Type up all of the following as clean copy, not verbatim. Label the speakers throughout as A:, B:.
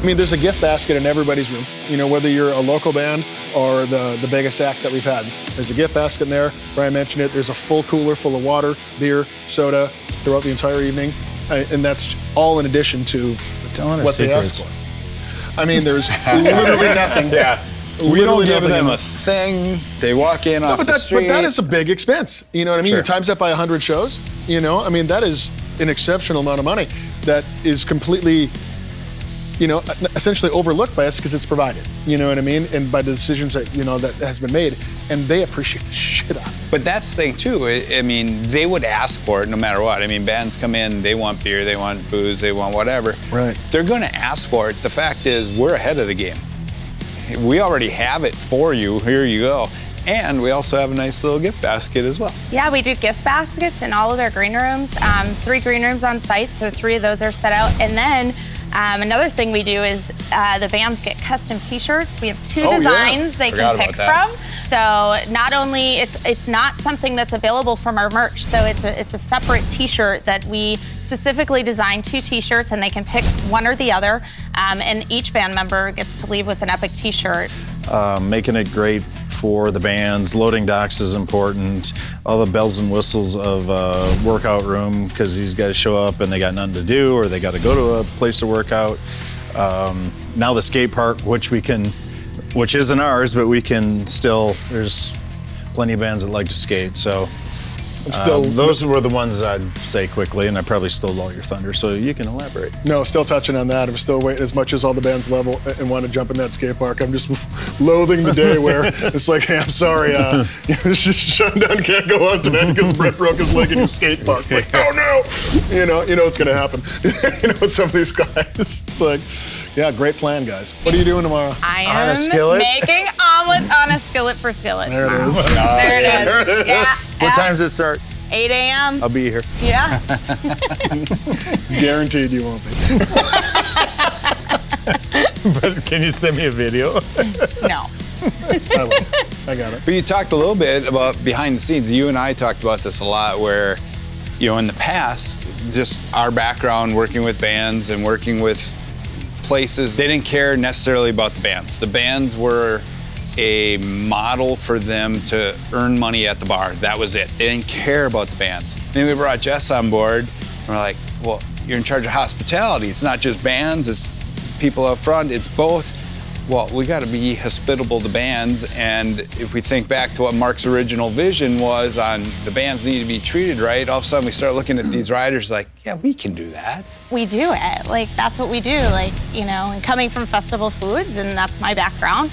A: I mean, there's a gift basket in everybody's room. You know, whether you're a local band or the biggest act that we've had. There's a gift basket in there. Brian mentioned it. There's a full cooler full of water, beer, soda throughout the entire evening. And that's all in addition to what they asked for. I mean, there's literally nothing.
B: Yeah. We don't give them a thing. They walk in off the street.
A: But that is a big expense. You know what I mean?
B: Sure.
A: You times that by 100 shows. You know, I mean, that is an exceptional amount of money that is completely, you know, essentially overlooked by us because it's provided. You know what I mean? And by the decisions that, you know, that has been made. And they appreciate the shit out of it.
B: But that's the thing too. I mean, they would ask for it no matter what. I mean, bands come in, they want beer, they want booze, they want whatever.
A: Right.
B: They're going to ask for it. The fact is, we're ahead of the game. We already have it for you. Here you go. And we also have a nice little gift basket as well.
C: Yeah, we do gift baskets in all of their green rooms. 3 green rooms on site, so 3 of those are set out. And then another thing we do is the bands get custom T-shirts. We have 2 designs they can pick from. So not only it's not something that's available from our merch. So it's a separate T-shirt that we specifically designed 2 T-shirts, and they can pick one or the other. And each band member gets to leave with an Epic T-shirt.
D: Making it great for the bands. Loading docks is important. All the bells and whistles of a workout room, because these guys show up and they got nothing to do, or they got to go to a place to work out. Now the skate park, which isn't ours, but we can still, there's plenty of bands that like to skate, so those were the ones I'd say quickly, and I probably stole all your thunder, so you can elaborate.
A: No, still touching on that. I'm still waiting. As much as all the bands love and want to jump in that skate park, I'm just loathing the day where it's like, hey, I'm sorry, Shutdown can't go on tonight because Brett broke his leg in your skate park. Like, oh no! You know it's gonna happen. You know, with some of these guys, it's like, yeah, great plan, guys. What are you doing tomorrow?
C: I
D: On a
C: am
D: skillet?
C: making omelets on a skillet for skillet
A: There
C: tomorrow.
A: it is.
C: There it is.
A: There it
C: Yeah.
A: is.
D: What time does it start?
C: 8 a.m.
D: I'll be here.
C: Yeah.
A: Guaranteed you won't be.
D: But can you send me a video?
C: No.
A: I will. I got it.
B: But you talked a little bit about behind the scenes. You and I talked about this a lot where, you know, in the past, just our background working with bands and working with places, they didn't care necessarily about the bands. The bands were a model for them to earn money at the bar. That was it. They didn't care about the bands. Then we brought Jess on board, and we're like, well, you're in charge of hospitality. It's not just bands, it's people up front, it's both. Well, we gotta be hospitable to bands, and if we think back to what Mark's original vision was on the bands need to be treated right, all of a sudden we start looking at these riders like, yeah, we can do that.
C: We do it. Like, that's what we do. Like, you know, and coming from Festival Foods, and that's my background.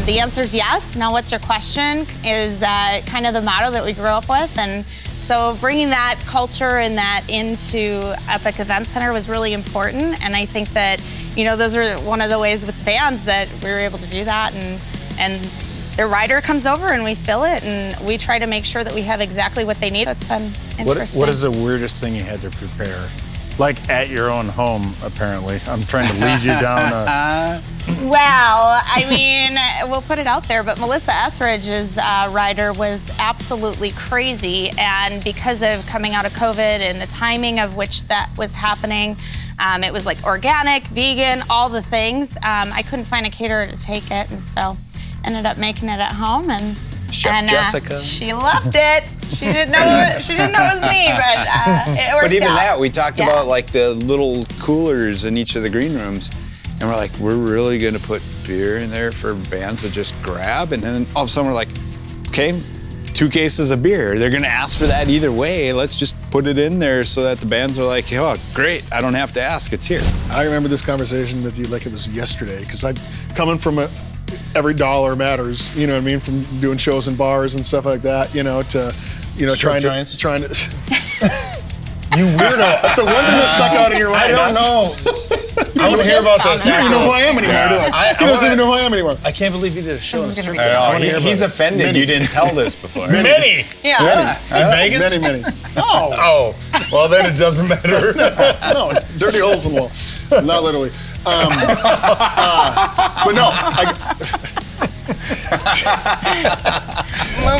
C: The answer is yes. Now, what's your question? Is kind of the motto that we grew up with. And so bringing that culture and that into Epic Event Center was really important. And I think that, you know, those are one of the ways with bands that we were able to do that. And their rider comes over and we fill it, and we try to make sure that we have exactly what they need. It's been interesting.
D: What is the weirdest thing you had to prepare? Like at your own home, apparently. I'm trying to lead you down a...
C: Well, I mean, we'll put it out there, but Melissa Etheridge's rider was absolutely crazy. And because of coming out of COVID and the timing of which that was happening, it was like organic, vegan, all the things. I couldn't find a caterer to take it, and so ended up making it at home. And
B: Chef Jessica.
C: She loved it. She didn't know it was me, but it worked
B: But even
C: out.
B: that, we talked about like the little coolers in each of the green rooms. And we're like, we're really gonna put beer in there for bands to just grab? And then all of a sudden we're like, okay, 2 cases of beer. They're gonna ask for that either way. Let's just put it in there so that the bands are like, oh, great, I don't have to ask, it's here.
A: I remember this conversation with you like it was yesterday, because I'm coming from every dollar matters, you know what I mean, from doing shows in bars and stuff like that, you know, to, you know, trying to.
D: You weirdo.
A: That's the one thing that stuck out in your mind.
D: I don't know. I want to hear about this.
A: You don't even know who I am anymore, do I? He doesn't even know who I am anymore.
D: I can't believe you did a show.
C: This is gonna be
B: He's offended you didn't tell this before.
D: Many.
C: Yeah.
D: In Vegas?
A: Many.
D: Oh, well then it doesn't matter.
A: No, dirty holes in the wall. Not literally. But no,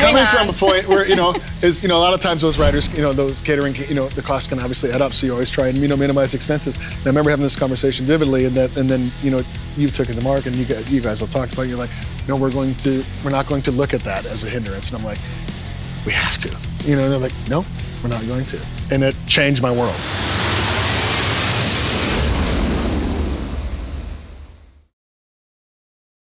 A: Coming from a point where, a lot of times those riders, those catering, the costs can obviously add up, so you always try and, minimize expenses. And I remember having this conversation vividly, and then, you took it to Mark, and you guys all talked about it. You're like, no, we're not going to look at that as a hindrance. And I'm like, we have to. And they're like, no, we're not going to. And it changed my world.